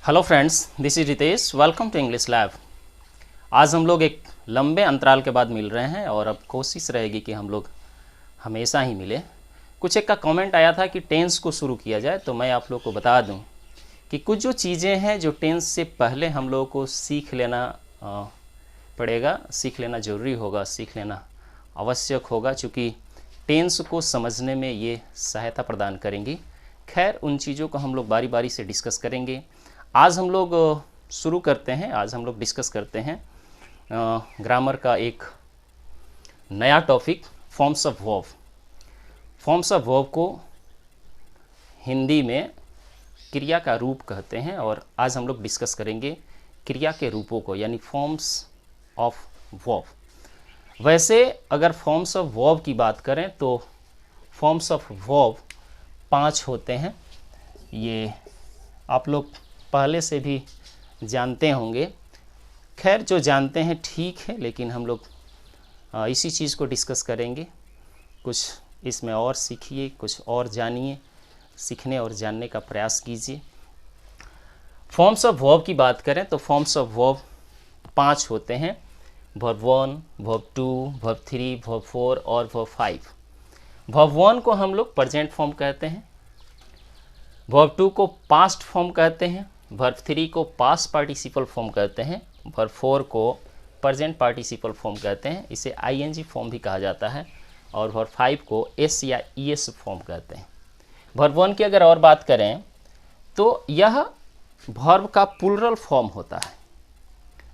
Hello friends, this is Ritesh. Welcome to English lab. आज हम लोग एक लंबे अंतराल के बाद मिल रहे हैं और अब कोशिश रहेगी कि हम लोग हमेशा ही मिले। कुछ एक का कमेंट आया था कि टेंस को शुरू किया जाए, तो मैं आप लोग को बता दूं कि कुछ जो चीज़ें हैं जो टेंस से पहले हम लोगों को सीख लेना पड़ेगा, सीख लेना ज़रूरी होगा, सीख लेना आवश्यक होगा, चूँकि टेंस को समझने में ये सहायता प्रदान करेंगी। खैर, उन चीज़ों को हम लोग बारी बारी से डिस्कस करेंगे। आज हम लोग शुरू करते हैं, आज हम लोग डिस्कस करते हैं ग्रामर का एक नया topic, forms of verb. Forms of verb को हिंदी में क्रिया का रूप कहते हैं और आज हम लोग डिस्कस करेंगे क्रिया के रूपों को, यानी फॉर्म्स ऑफ वर्ब। वैसे अगर फॉर्म्स ऑफ वर्ब की बात करें तो फॉर्म्स ऑफ वर्ब 5 होते हैं। ये आप लोग पहले से भी जानते होंगे। खैर, जो जानते हैं ठीक है, लेकिन हम लोग इसी चीज़ को डिस्कस करेंगे। कुछ इसमें और सीखिए, कुछ और जानिए, सीखने और जानने का प्रयास कीजिए। फॉर्म्स ऑफ वर्ब की बात करें तो फॉर्म्स ऑफ वर्ब 5 होते हैं। वर्ब 1, वर्ब 2, वर्ब 3, वर्ब 4 और वर्ब 5। वर्ब 1 को हम लोग प्रेजेंट फॉर्म कहते हैं, वर्ब 2 को पास्ट फॉर्म कहते हैं, वर्ब 3 को पास्ट पार्टिसिपल फॉर्म कहते हैं, वर्ब 4 को प्रेजेंट पार्टिसिपल फॉर्म कहते हैं, इसे आईएनजी फॉर्म भी कहा जाता है, और वर्ब 5 को एस या ईएस फॉर्म कहते हैं। वर्ब 1 की अगर और बात करें तो यह वर्ब का प्लूरल फॉर्म होता है।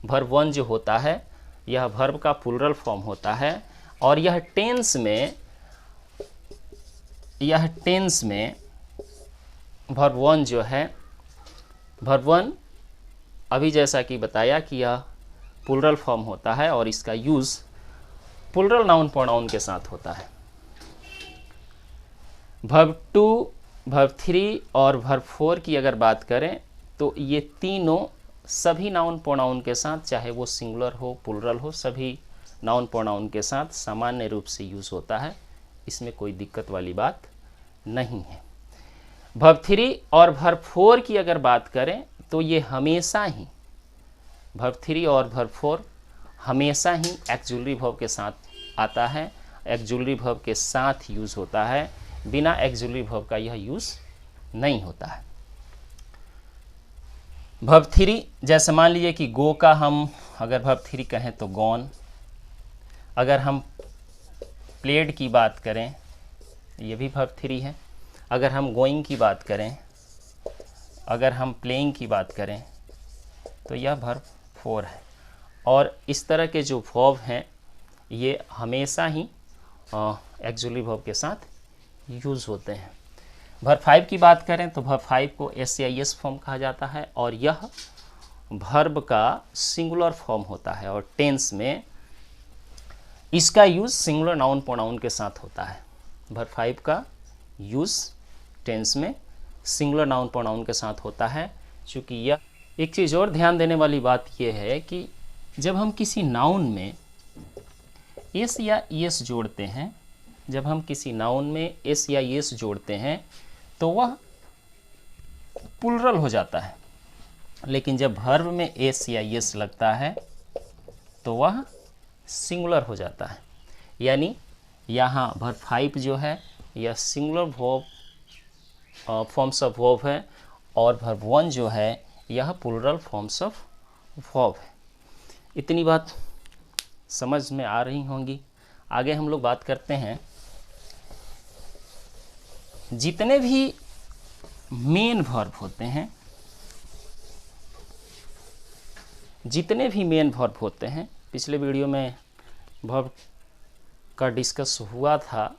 वर्ब 1 जो होता है यह वर्ब का प्लूरल फॉर्म होता है और यह टेंस में वर्ब 1 जो है, वर्ब 1 अभी जैसा कि बताया कि यह प्लूरल फॉर्म होता है और इसका यूज़ प्लूरल नाउन प्रोनाउन के साथ होता है। वर्ब 2, वर्ब 3 और वर्ब 4 की अगर बात करें तो ये तीनों सभी नाउन प्रोनाउन के साथ, चाहे वो सिंगुलर हो प्लूरल हो, सभी नाउन प्रोनाउन के साथ सामान्य रूप से यूज़ होता है। इसमें कोई दिक्कत वाली बात नहीं है। वर्ब 3 और वर्ब 4 की अगर बात करें तो ये हमेशा ही, वर्ब 3 और वर्ब 4 हमेशा ही एक्जुलरी वर्ब के साथ आता है, एक्जुलरी वर्ब के साथ यूज़ होता है। बिना एक्जुलरी वर्ब का यह यूज़ नहीं होता है। वर्ब 3, जैसे मान लीजिए कि गो का हम अगर वर्ब 3 कहें तो गॉन। अगर हम प्लेड की बात करें, ये भी वर्ब 3 है। अगर हम गोइंग की बात करें, अगर हम प्लेइंग की बात करें तो यह वर्ब 4 है। और इस तरह के जो वर्ब हैं ये हमेशा ही एक्जुलरी वर्ब के साथ यूज़ होते हैं। वर्ब 5 की बात करें तो वर्ब 5 को एस या एस फॉर्म कहा जाता है और यह वर्ब का सिंगुलर फॉर्म होता है और टेंस में इसका यूज़ सिंगुलर नाउन प्रोनाउन के साथ होता है। वर्ब 5 का यूज़ टेंस में सिंगुलर नाउन प्रोनाउन के साथ होता है। चूँकि यह एक चीज़ और ध्यान देने वाली बात यह है कि जब हम किसी नाउन में एस या एस जोड़ते हैं, जब हम किसी नाउन में एस या एस जोड़ते हैं तो वह प्लूरल हो जाता है, लेकिन जब वर्ब में एस या एस लगता है तो वह सिंगुलर हो जाता है। यानी यहाँ वर्ब 5 जो है यह singular verb forms of verb है और वर्ब 1 जो है यह प्लूरल फॉर्म्स ऑफ वर्ब है। इतनी बात समझ में आ रही होंगी। आगे हम लोग बात करते हैं, जितने भी मेन वर्ब होते हैं, जितने भी मेन वर्ब होते हैं, पिछले वीडियो में वर्ब का डिस्कस हुआ था।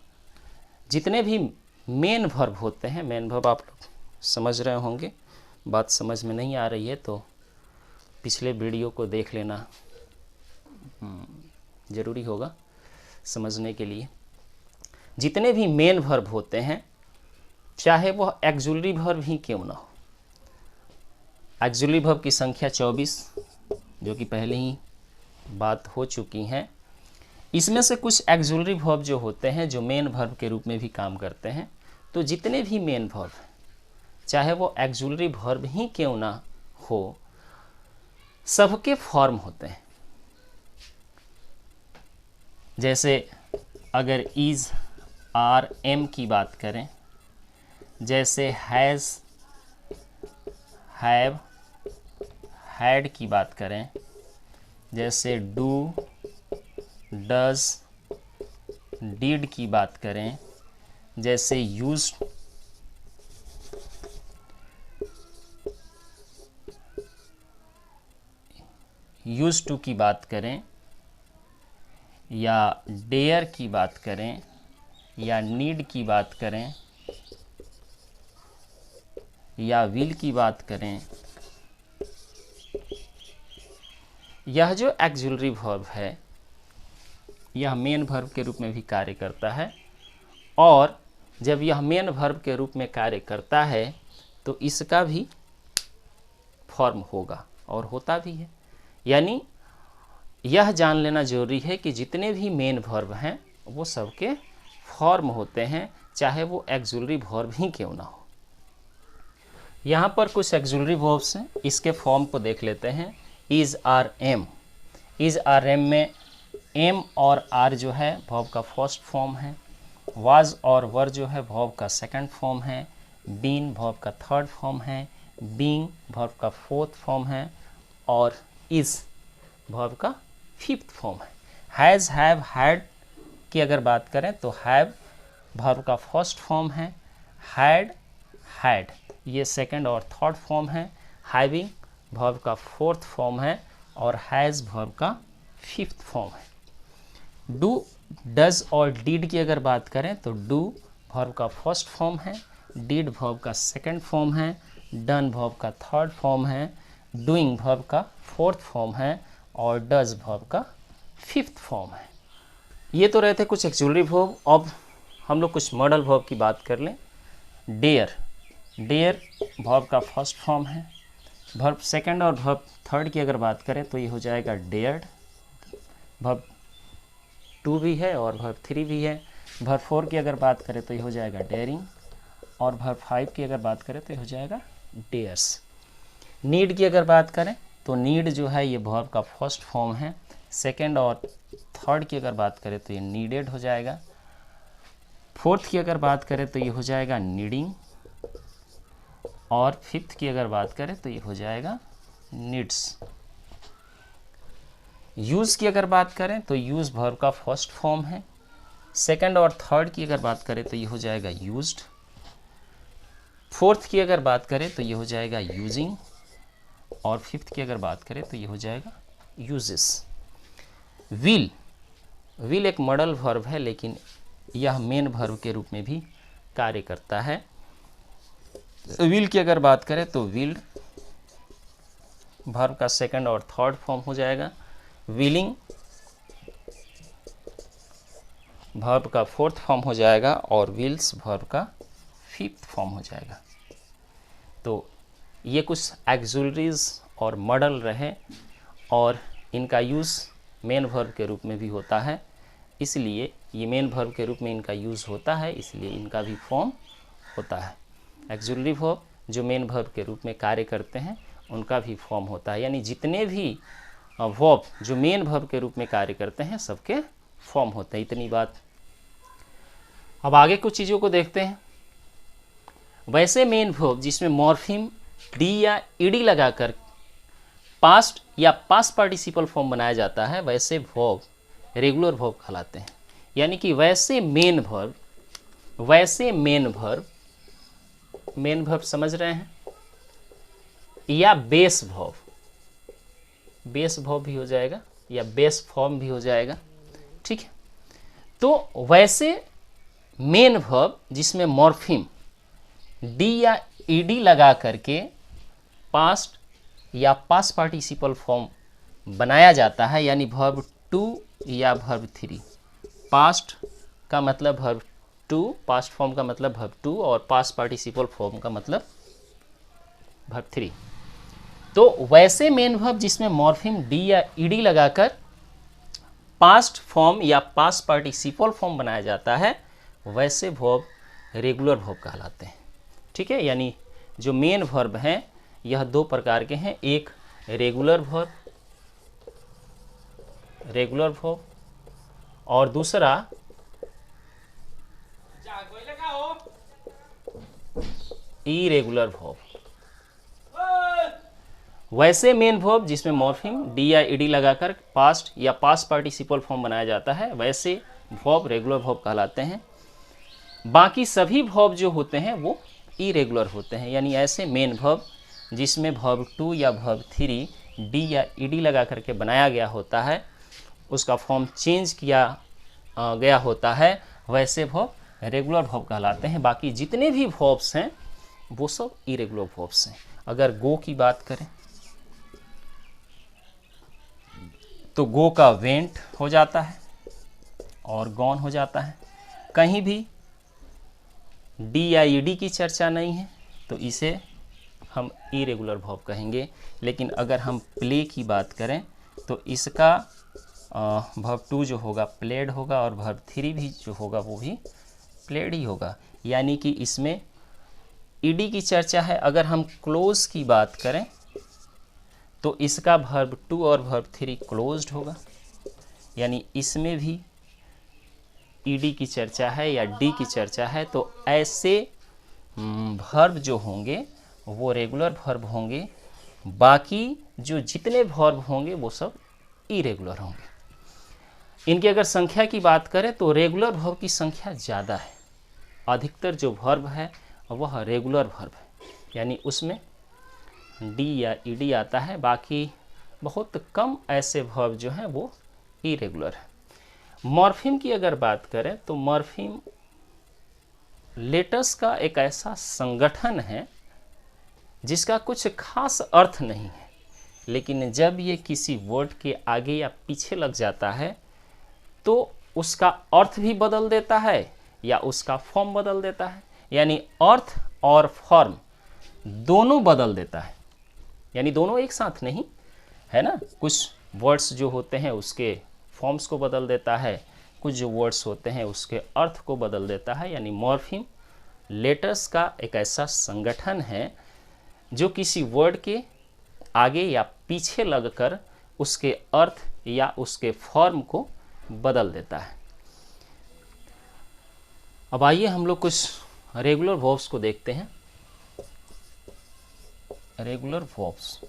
जितने भी मेन वर्ब होते हैं, मेन वर्ब आप लोग समझ रहे होंगे। बात समझ में नहीं आ रही है तो पिछले वीडियो को देख लेना ज़रूरी होगा समझने के लिए। जितने भी मेन वर्ब होते हैं, चाहे वह एक्जुलरी वर्ब ही क्यों ना हो, एक्जुलरी वर्ब की संख्या 24, जो कि पहले ही बात हो चुकी हैं। इसमें से कुछ एक्जुलरी वर्ब जो होते हैं जो मेन वर्ब के रूप में भी काम करते हैं। तो जितने भी मेन वर्ब, चाहे वो एक्जुलरी वर्ब ही क्यों ना हो, सबके फॉर्म होते हैं। जैसे अगर इज, आर, एम की बात करें, जैसे हैज़, हैव, हैड की बात करें, जैसे डू, डज, डिड की बात करें, जैसे यूज्ड, यूज्ड टू की बात करें, या डेयर की बात करें, या नीड की बात करें, या विल की बात करें, यह जो एक्सिलरी वर्ब है यह मेन वर्ब के रूप में भी कार्य करता है, और जब यह मेन वर्ब के रूप में कार्य करता है तो इसका भी फॉर्म होगा और होता भी है। यानी यह जान लेना जरूरी है कि जितने भी मेन वर्ब हैं वो सबके फॉर्म होते हैं, चाहे वो एक्सिलरी वर्ब ही क्यों ना हो। यहाँ पर कुछ एक्सिलरी वर्ब्स हैं, इसके फॉर्म को देख लेते हैं। Is, are, am. Is, are, am में एम और आर जो है वर्ब का फर्स्ट फॉर्म है, वाज और वर जो है वर्ब का सेकंड फॉर्म है, बीन वर्ब का थर्ड फॉर्म है, बीइंग वर्ब का फोर्थ फॉर्म है, और इज वर्ब का फिफ्थ फॉर्म है। हैज़, हैव, हैड की अगर बात करें तो हैव वर्ब का फर्स्ट फॉर्म है, हैड, हैड ये सेकंड और थर्ड फॉर्म है, हैविंग वर्ब का फोर्थ फॉर्म है, और हैज़ वर्ब का फिफ्थ फॉर्म है। डू, डज और डिड की अगर बात करें तो डू वर्ब का फर्स्ट फॉर्म है, डिड वर्ब का सेकंड फॉर्म है, डन वर्ब का थर्ड फॉर्म है, डूइंग वर्ब का फोर्थ फॉर्म है, और डज वर्ब का फिफ्थ फॉर्म है। ये तो रहते कुछ एक्सिलरी वर्ब। अब हम लोग कुछ मॉडल वर्ब की बात कर लें। डेयर, डेयर वर्ब का फर्स्ट फॉर्म है, वर्ब सेकंड और वर्ब थर्ड की अगर बात करें तो ये हो जाएगा डेयर्ड, वर्ब 2 भी है और वर्ब 3 भी है। वर्ब 4 की अगर बात करें तो ये हो जाएगा डेयरिंग, और वर्ब 5 की अगर बात करें तो ये हो जाएगा डेयर्स। नीड की अगर बात करें तो नीड जो है ये वर्ब का फर्स्ट फॉर्म है, सेकंड और थर्ड की अगर बात करें तो ये नीडेड हो जाएगा, फोर्थ की अगर बात करें तो ये हो जाएगा नीडिंग, और फिफ्थ की अगर बात करें तो ये हो जाएगा नीड्स। यूज़ की अगर बात करें तो यूज़ वर्ब का फर्स्ट फॉर्म है, सेकंड और थर्ड की अगर बात करें तो ये हो जाएगा यूज्ड, फोर्थ की अगर बात करें तो ये हो जाएगा यूजिंग, और फिफ्थ की अगर बात करें तो ये हो जाएगा यूजेस। विल, विल एक मॉडल वर्ब है लेकिन यह मेन वर्ब के रूप में भी कार्य करता है। विल की अगर बात करें तो विल्ड वर्ब का सेकंड और थर्ड फॉर्म हो जाएगा, विलिंग वर्ब का फोर्थ फॉर्म हो जाएगा, और विल्स वर्ब का फिफ्थ फॉर्म हो जाएगा। तो ये कुछ एक्सिलरीज और मॉडल रहे, और इनका यूज़ मेन वर्ब के रूप में भी होता है, इसलिए ये मेन वर्ब के रूप में इनका यूज़ होता है, इसलिए इनका भी फॉर्म होता है। एक्सिलरी वर्ब जो मेन वर्ब के रूप में कार्य करते हैं उनका भी फॉर्म होता है। यानी जितने भी वर्ब जो मेन वर्ब के रूप में कार्य करते हैं सबके फॉर्म होते हैं। इतनी बात। अब आगे कुछ चीज़ों को देखते हैं। वैसे मेन वर्ब जिसमें मॉर्फिम डी या ईडी लगाकर पास्ट या पास्ट पार्टिसिपल फॉर्म बनाया जाता है, वैसे वर्ब रेगुलर वर्ब कहलाते हैं। यानी कि वैसे मेन वर्ब मेन वर्ब समझ रहे हैं, या बेस वर्ब भी हो जाएगा, या बेस फॉर्म भी हो जाएगा। ठीक है, तो वैसे मेन वर्ब जिसमें मॉर्फिम डी या ईडी लगा करके पास्ट या पास्ट पार्टिसिपल फॉर्म बनाया जाता है, यानी वर्ब 2 या वर्ब 3। पास्ट का मतलब वर्ब 2, पास्ट फॉर्म का मतलब वर्ब 2, और पास्ट पार्टिसिपल फॉर्म का मतलब वर्ब 3। तो वैसे मेन वर्ब जिसमें मॉर्फिम डी या ईडी लगाकर पास्ट फॉर्म या पास्ट पार्टिसिपल फॉर्म बनाया जाता है, वैसे वर्ब रेगुलर वर्ब कहलाते हैं। ठीक है, यानी जो मेन वर्ब हैं यह दो प्रकार के हैं, एक रेगुलर वर्ब और दूसरा इरेगुलर वर्ब। वैसे मेन वर्ब जिसमें मॉर्फिम डी या ईडी लगाकर पास्ट या पास्ट पार्टिसिपल फॉर्म बनाया जाता है, वैसे वर्ब रेगुलर वर्ब कहलाते हैं। बाकी सभी वर्ब जो होते हैं वो इरेगुलर होते हैं, यानी ऐसे मेन वर्ब जिसमें वर्ब 2 या वर्ब 3 डी या ईडी लगा करके बनाया गया होता है, उसका फॉर्म चेंज किया गया होता है, वैसे वर्ब रेगुलर वर्ब कहलाते हैं। बाकी जितने भी वर्ब्स हैं वो सब इरेगुलर वर्ब्स हैं। अगर गो की बात करें तो गो का वेंट हो जाता है और गॉन हो जाता है। कहीं भी डी या ईडी की चर्चा नहीं है तो इसे हम इरेगुलर वर्ब कहेंगे। लेकिन अगर हम प्ले की बात करें तो इसका वर्ब 2 जो होगा प्लेड होगा और वर्ब 3 भी जो होगा वो भी प्लेड ही होगा, यानी कि इसमें ईडी की चर्चा है। अगर हम क्लोज की बात करें तो इसका वर्ब 2 और वर्ब 3 क्लोज्ड होगा, यानी इसमें भी ईडी की चर्चा है या डी की चर्चा है। तो ऐसे वर्ब जो होंगे वो रेगुलर वर्ब होंगे, बाकी जो जितने वर्ब होंगे वो सब इरेगुलर होंगे। इनकी अगर संख्या की बात करें तो रेगुलर वर्ब की संख्या ज़्यादा है। अधिकतर जो वर्ब है वह रेगुलर वर्ब है, यानी उसमें डी या ईडी आता है। बाकी बहुत कम ऐसे वर्ब जो हैं वो इरेगुलर है। मॉर्फिम की अगर बात करें तो मॉर्फिम लेटर्स का एक ऐसा संगठन है जिसका कुछ खास अर्थ नहीं है, लेकिन जब ये किसी वर्ड के आगे या पीछे लग जाता है तो उसका अर्थ भी बदल देता है या उसका फॉर्म बदल देता है, यानी अर्थ और फॉर्म दोनों बदल देता है। यानी दोनों एक साथ नहीं है ना, कुछ वर्ड्स जो होते हैं उसके फॉर्म्स को बदल देता है, कुछ जो वर्ड्स होते हैं उसके अर्थ को बदल देता है। यानी मॉर्फिम लेटर्स का एक ऐसा संगठन है जो किसी वर्ड के आगे या पीछे लगकर उसके अर्थ या उसके फॉर्म को बदल देता है। अब आइए हम लोग कुछ रेगुलर वर्ब्स को देखते हैं। रेगुलर वर्ब्स,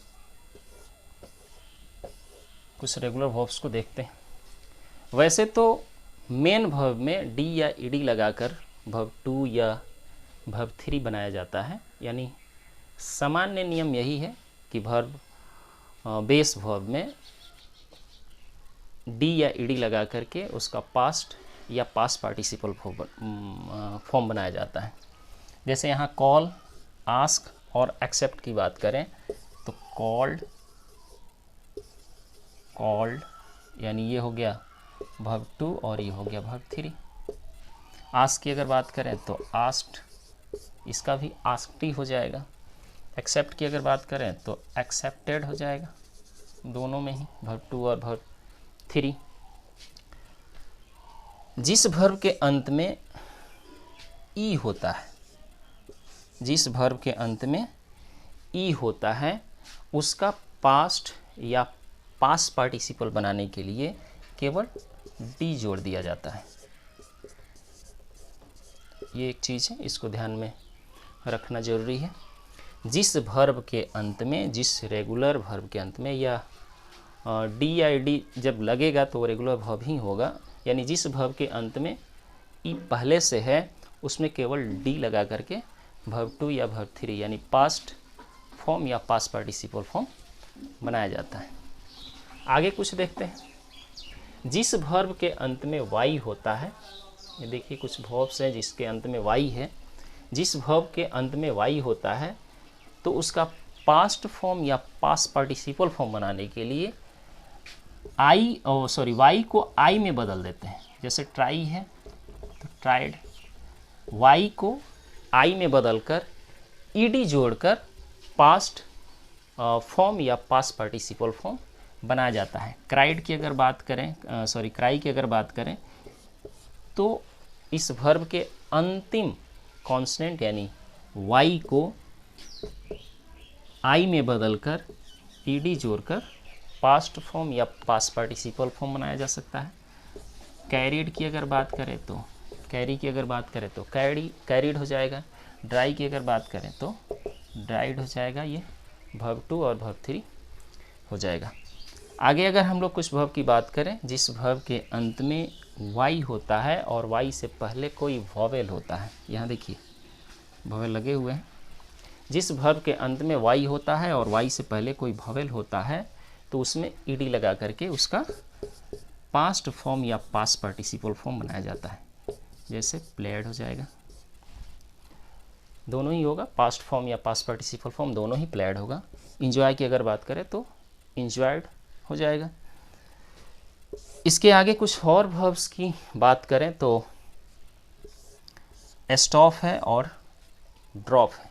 कुछ रेगुलर वर्ब्स को देखते हैं। वैसे तो मेन वर्ब में डी या ईडी लगाकर वर्ब 2 या वर्ब 3 बनाया जाता है, यानी सामान्य नियम यही है कि वर्ब बेस वर्ब में डी या ईडी लगा करके उसका पास्ट या पास्ट पार्टिसिपल फॉर्म बनाया जाता है। जैसे यहाँ कॉल, आस्क और एक्सेप्ट की बात करें तो कॉल्ड, यानी ये हो गया वर्ब 2 और ये हो गया वर्ब 3। आस्क की अगर बात करें तो आस्क्ड, इसका भी आस्क्ड ही हो जाएगा। एक्सेप्ट की अगर बात करें तो एक्सेप्टेड हो जाएगा, दोनों में ही वर्ब 2 और वर्ब 3। जिस वर्ब के अंत में ई होता है, जिस वर्ब के अंत में ई होता है उसका पास्ट या पास्ट पार्टिसिपल बनाने के लिए केवल डी जोड़ दिया जाता है। ये एक चीज़ है, इसको ध्यान में रखना जरूरी है। जिस वर्ब के अंत में, जिस रेगुलर वर्ब के अंत में या डी या डी जब लगेगा तो रेगुलर वर्ब ही होगा, यानी जिस वर्ब के अंत में ई पहले से है उसमें केवल डी लगा करके वर्ब 2 या वर्ब 3 यानी पास्ट फॉर्म या पास्ट पार्टिसिपल फॉर्म बनाया जाता है। आगे कुछ देखते हैं। जिस वर्ब के अंत में वाई होता है, ये देखिए कुछ वर्ब्स हैं जिसके अंत में वाई है। जिस वर्ब के अंत में वाई होता है तो उसका पास्ट फॉर्म या पास्ट पार्टिसिपल फॉर्म बनाने के लिए वाई को आई में बदल देते हैं। जैसे ट्राई है तो ट्राइड, वाई को आई में बदलकर ईडी जोड़कर पास्ट फॉर्म या पास्ट पार्टिसिपल फॉर्म बनाया जाता है। क्राइड की अगर बात करें, क्राई की अगर बात करें तो इस वर्ब के अंतिम कॉन्सोनेंट यानी वाई को आई में बदलकर ईडी जोड़कर पास्ट फॉर्म या पास्ट पार्टिसिपल फॉर्म बनाया जा सकता है। कैरिड की अगर बात करें तो कैरी की अगर बात करें तो कैरिड हो जाएगा। ड्राई की अगर बात करें तो ड्राइड हो जाएगा, ये वर्ब 2 और वर्ब 3 हो जाएगा। आगे अगर हम लोग कुछ वर्ब की बात करें जिस वर्ब के अंत में वाई होता है और वाई से पहले कोई वॉवेल होता है, यहाँ देखिए वॉवेल लगे हुए हैं। जिस वर्ब के अंत में वाई होता है और वाई से पहले कोई वॉवेल होता है तो उसमें ईडी लगा करके उसका पास्ट फॉर्म या पास्ट पार्टिसिपल फॉर्म बनाया जाता है। जैसे प्लेड हो जाएगा, दोनों ही होगा, पास्ट फॉर्म या पास्ट पार्टिसिपल फॉर्म दोनों ही प्लेड होगा। इंजॉय की अगर बात करें तो इंजॉयड हो जाएगा। इसके आगे कुछ और वर्ब्स की बात करें तो स्टॉप है और ड्रॉप है,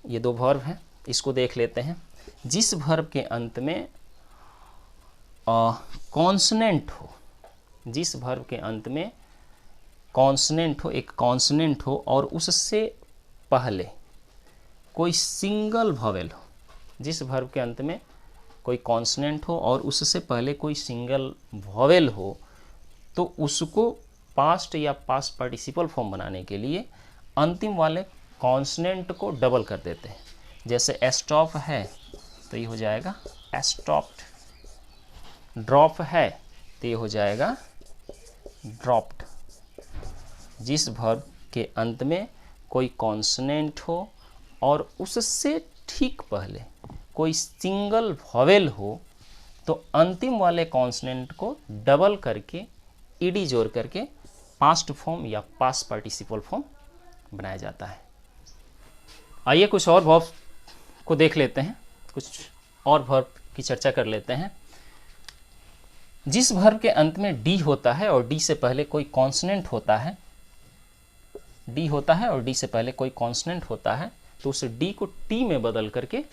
ये दो वर्ब हैं, इसको देख लेते हैं। जिस वर्ब के अंत में कॉन्सनेंट हो, जिस वर्ब के अंत में कॉन्सनेंट हो, एक कॉन्सनेंट हो और उससे पहले कोई सिंगल वॉवेल हो, जिस वर्ब के अंत में कोई कॉन्सनेंट हो और उससे पहले कोई सिंगल वॉवेल हो तो उसको पास्ट या पास्ट पार्टिसिपल फॉर्म बनाने के लिए अंतिम वाले कॉन्सनेंट को डबल कर देते हैं। जैसे स्टॉप है तो ये हो जाएगा स्टॉप्ड, ड्रॉप है तो ये हो जाएगा ड्रॉप्ड। जिस वर्ब के अंत में कोई कॉन्सनेंट हो और उससे ठीक पहले कोई सिंगल वॉवेल हो तो अंतिम वाले कॉन्सनेंट को डबल करके ईडी जोड़ करके पास्ट फॉर्म या पास्ट पार्टिसिपल फॉर्म बनाया जाता है। आइए कुछ और वर्ब को देख लेते हैं, कुछ और वर्ब की चर्चा कर लेते हैं। जिस वर्ब के अंत में डी होता है और डी से पहले कोई कॉन्सनेंट होता है, डी होता है और डी से पहले कोई कॉन्सनेंट होता है तो उस डी को टी में बदल करके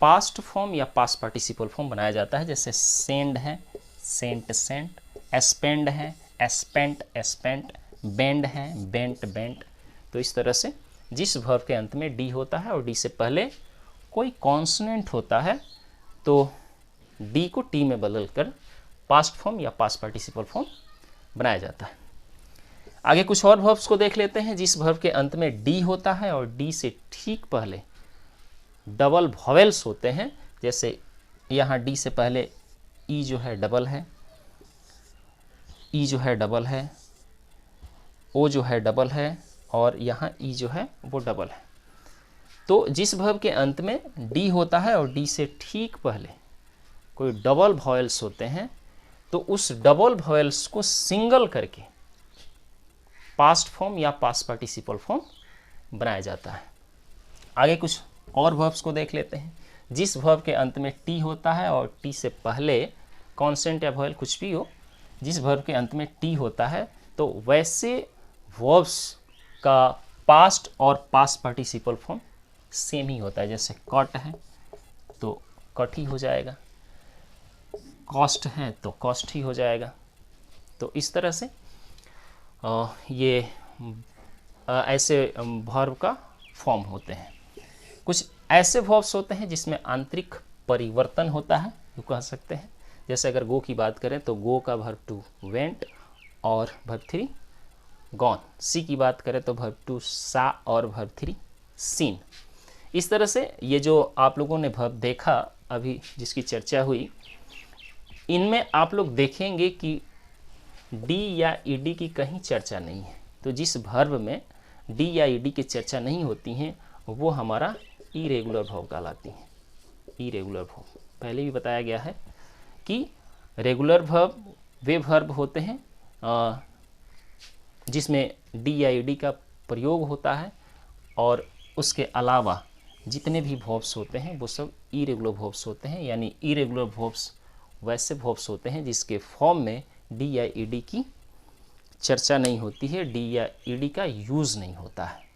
पास्ट फॉर्म या पास्ट पार्टिसिपल फॉर्म बनाया जाता है। जैसे सेंड है, सेंट सेंट, एस्पेंड है, एस्पेंट एस्पेंट, बेंड है, बेंट बेंट। तो इस तरह से जिस वर्ब के अंत में डी होता है और डी से पहले कोई कॉन्सनेंट होता है तो डी को टी में बदलकर पास्ट फॉर्म या पास्ट पार्टिसिपल फॉर्म बनाया जाता है। आगे कुछ और वर्ब्स को देख लेते हैं। जिस वर्ब के अंत में डी होता है और डी से ठीक पहले डबल वॉवेल्स होते हैं, जैसे यहाँ डी से पहले ई जो है डबल है, ई जो है डबल है, ओ जो है डबल है और यहाँ ई जो है वो डबल है। तो जिस वर्ब के अंत में डी होता है और डी से ठीक पहले कोई डबल वॉवेल्स होते हैं तो उस डबल वॉवेल्स को सिंगल करके पास्ट फॉर्म या पास्ट पार्टिसिपल फॉर्म बनाया जाता है। आगे कुछ और वर्ब्स को देख लेते हैं। जिस वर्ब के अंत में टी होता है और टी से पहले कॉन्स्टेंट या वॉवेल कुछ भी हो, जिस वर्ब के अंत में टी होता है तो वैसे वर्ब्स का पास्ट और पास्ट पार्टिसिपल फॉर्म सेम ही होता है। जैसे कट है तो कट ही हो जाएगा, कॉस्ट है तो कॉस्ट ही हो जाएगा। तो इस तरह से ये ऐसे वर्ब का फॉर्म होते हैं। कुछ ऐसे वर्ब्स होते हैं जिसमें आंतरिक परिवर्तन होता है, जो कह सकते हैं। जैसे अगर गो की बात करें तो गो का वर्ब 2 वेंट और वर्ब 3 गॉन। सी की बात करें तो वर्ब 2 सा और वर्ब 3 सीन। इस तरह से ये जो आप लोगों ने वर्ब देखा अभी जिसकी चर्चा हुई, इनमें आप लोग देखेंगे कि डी या ईडी की कहीं चर्चा नहीं है। तो जिस वर्ब में डी या ईडी की चर्चा नहीं होती हैं वो हमारा इरेगुलर वर्ब कहलाती हैं। इरेगुलर वर्ब पहले भी बताया गया है कि रेगुलर वर्ब वे वर्ब होते हैं जिसमें डी या ईडी का प्रयोग होता है और उसके अलावा जितने भी वर्ब्स होते हैं वो सब इरेगुलर वर्ब्स होते हैं। यानी इरेगुलर वर्ब्स वैसे वर्ब्स होते हैं जिसके फॉर्म में डी या ईडी की चर्चा नहीं होती है, डी या ईडी का यूज़ नहीं होता है।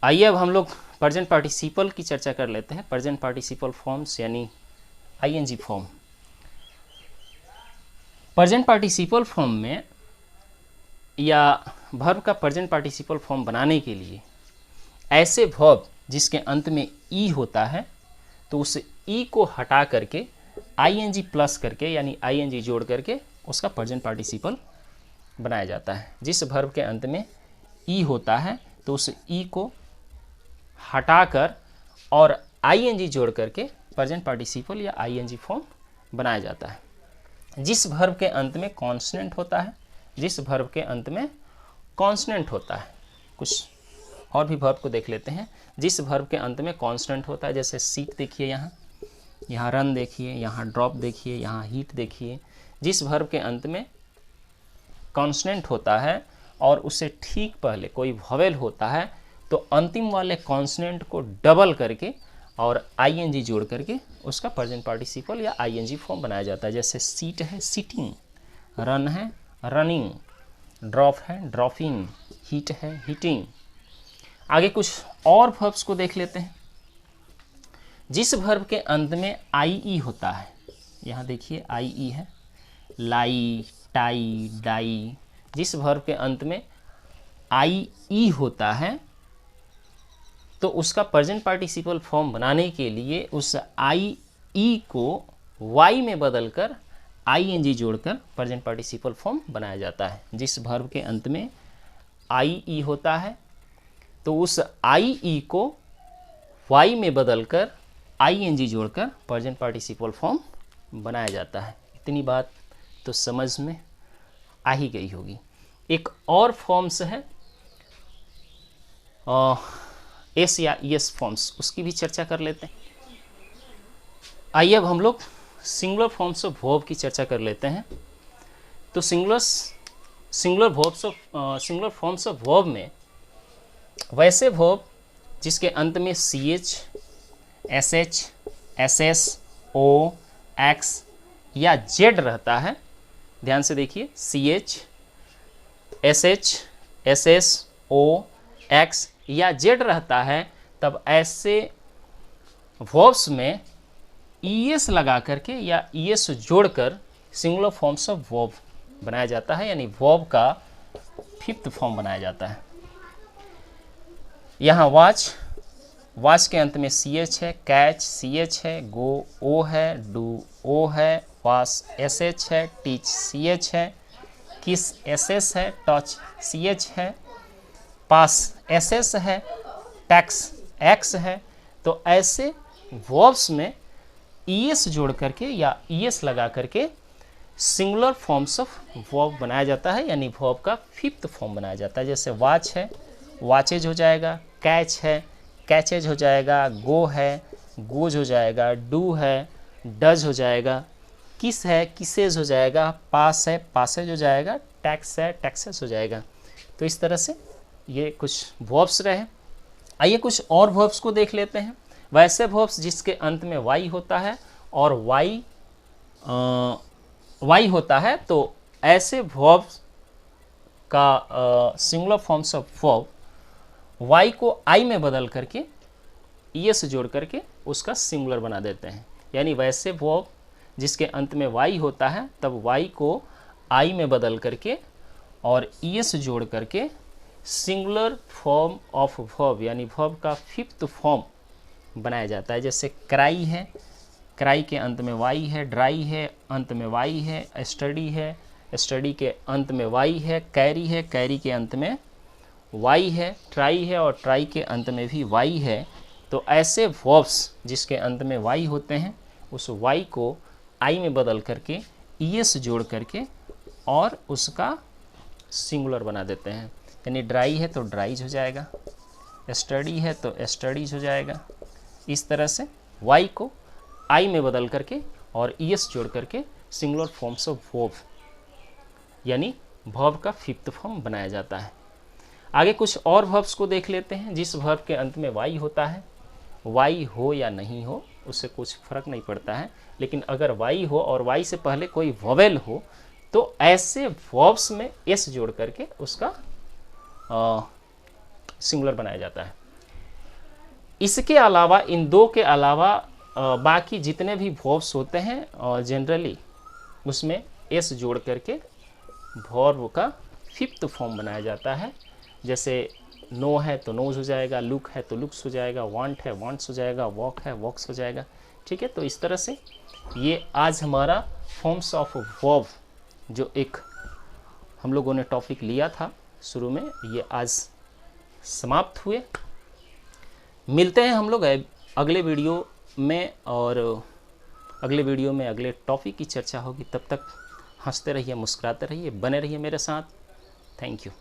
आइए अब हम लोग प्रेजेंट पार्टिसिपल की चर्चा कर लेते हैं। प्रेजेंट पार्टिसिपल फॉर्म्स यानी ING form. Present participle form में या वर्ब का प्रेजेंट पार्टिसिपल फॉर्म बनाने के लिए ऐसे वर्ब जिसके अंत में ई होता है तो उस ई को हटा करके आईएनजी प्लस करके यानी आईएनजी जोड़ करके उसका प्रेजेंट पार्टिसिपल बनाया जाता है। जिस वर्ब के अंत में ई होता है तो उस ई को हटाकर और आईएनजी जोड़ करके प्रेजेंट पार्टिसिपल या आईएनजी फॉर्म बनाया जाता है। जिस वर्ब के अंत में कॉन्सोनेंट होता है, जिस वर्ब के अंत में कॉन्सोनेंट होता है, कुछ और भी वर्ब को देख लेते हैं। जिस वर्ब के अंत में कॉन्सोनेंट होता है, जैसे सीट देखिए, यहाँ रन देखिए, यहाँ ड्रॉप देखिए, यहाँ हीट देखिए। जिस वर्ब के अंत में कॉन्सोनेंट होता है और उससे ठीक पहले कोई वॉवेल होता है तो अंतिम वाले कॉन्सोनेंट को डबल करके और आईएनजी जोड़ करके उसका प्रेजेंट पार्टिसिपल या आईएनजी फॉर्म बनाया जाता है। जैसे सीट है सीटिंग, रन है रनिंग, ड्रॉप है ड्रॉपिंग, हीट है हीटिंग। आगे कुछ और वर्ब्स को देख लेते हैं। जिस वर्ब के अंत में आईई होता है, यहाँ देखिए आईई है, लाई, टाई, डाई। जिस वर्ब के अंत में आईई होता है तो उसका प्रेजेंट पार्टिसिपल फॉर्म बनाने के लिए उस आईई को वाई में बदलकर आईएनजी जोड़कर प्रेजेंट पार्टिसिपल फॉर्म बनाया जाता है। जिस वर्ब के अंत में आईई होता है तो उस आईई को वाई में बदलकर आईएनजी जोड़कर प्रेजेंट पार्टिसिपल फॉर्म बनाया जाता है। इतनी बात तो समझ में आ ही गई होगी। एक और फॉर्म्स है एस या ईएस फॉर्म्स, उसकी भी चर्चा कर लेते हैं। आइए अब हम लोग सिंगुलर फॉर्म्स ऑफ वर्ब की चर्चा कर लेते हैं। तो सिंगुलर फॉर्म्स ऑफ वर्ब में वैसे वर्ब जिसके अंत में C H, S H, S S, O, X या जेड रहता है। ध्यान से देखिए, C H, S H, S S, O, X या जेड रहता है, तब ऐसे वर्ब्स में ईएस लगा करके या ईएस जोड़कर सिंगुलर फॉर्म्स ऑफ वर्ब बनाया जाता है, यानी वर्ब का फिफ्थ फॉर्म बनाया जाता है। यहाँ वॉच के अंत में सी एच है, कैच सी एच है, गो ओ है, डू ओ है, वाश एस एच है, टीच सी एच है, किस एस एस है, टच सी एच है, पास एस एस है, टैक्स एक्स है। तो ऐसे वर्ब्स में ईएस जोड़ करके या ईएस लगा करके सिंगुलर फॉर्म्स ऑफ वर्ब बनाया जाता है, यानी वर्ब का फिफ्थ फॉर्म बनाया जाता है। जैसे वॉच है, वॉचेज हो जाएगा, कैच है, कैचेज हो जाएगा, गो है, गोज हो जाएगा, डू है, डज हो जाएगा, किस है, किसेज हो जाएगा, पास है, पासेज हो जाएगा, टैक्स है, टैक्सेस हो जाएगा। तो इस तरह से ये कुछ वर्ब्स रहे। आइए कुछ और वर्ब्स को देख लेते हैं। वैसे वर्ब्स जिसके अंत में वाई होता है और वाई होता है, तो ऐसे वर्ब्स का singular forms of verb Y को आई में बदल करके ईएस जोड़ करके उसका सिंगुलर बना देते हैं। यानी वैसे वर्ब जिसके अंत में वाई होता है, तब वाई को आई में बदल करके और ईएस जोड़ करके सिंगुलर फॉर्म ऑफ वर्ब यानी वर्ब का फिफ्थ फॉर्म बनाया जाता है। जैसे क्राई है, क्राई के अंत में वाई है, ड्राई है, अंत में वाई है, स्टडी है, स्टडी के अंत में वाई है, कैरी है, कैरी के अंत में वाई है, ट्राई है और ट्राई के अंत में भी वाई है। तो ऐसे वर्ब्स जिसके अंत में वाई होते हैं, उस वाई को आई में बदल करके ईएस जोड़ करके और उसका सिंगुलर बना देते हैं। यानी ड्राई है तो ड्राइज हो जाएगा, स्टडी है तो स्टडीज हो जाएगा। इस तरह से वाई को आई में बदल करके और ईएस जोड़ करके सिंगुलर फॉर्म्स ऑफ वर्ब यानी वर्ब का फिफ्थ फॉर्म बनाया जाता है। आगे कुछ और वर्ब्स को देख लेते हैं। जिस वर्ब के अंत में वाई होता है, वाई हो या नहीं हो उससे कुछ फर्क नहीं पड़ता है, लेकिन अगर वाई हो और वाई से पहले कोई वोवेल हो तो ऐसे वर्ब्स में एस जोड़ करके उसका सिंगुलर बनाया जाता है। इसके अलावा, इन दो के अलावा बाकी जितने भी वर्ब्स होते हैं जनरली उसमें एस जोड़ करके वर्ब का फिफ्थ फॉर्म बनाया जाता है। जैसे नो है तो नोज हो जाएगा, लुक है तो लुक्स हो जाएगा, वांट है वांट्स हो जाएगा, वॉक है वॉक्स हो जाएगा। ठीक है, तो इस तरह से ये आज हमारा फॉर्म्स ऑफ वर्ब जो एक हम लोगों ने टॉपिक लिया था शुरू में, ये आज समाप्त हुए। मिलते हैं हम लोग अगले वीडियो में, और अगले वीडियो में अगले टॉपिक की चर्चा होगी। तब तक हंसते रहिए, मुस्कुराते रहिए, बने रहिए मेरे साथ। Thank you.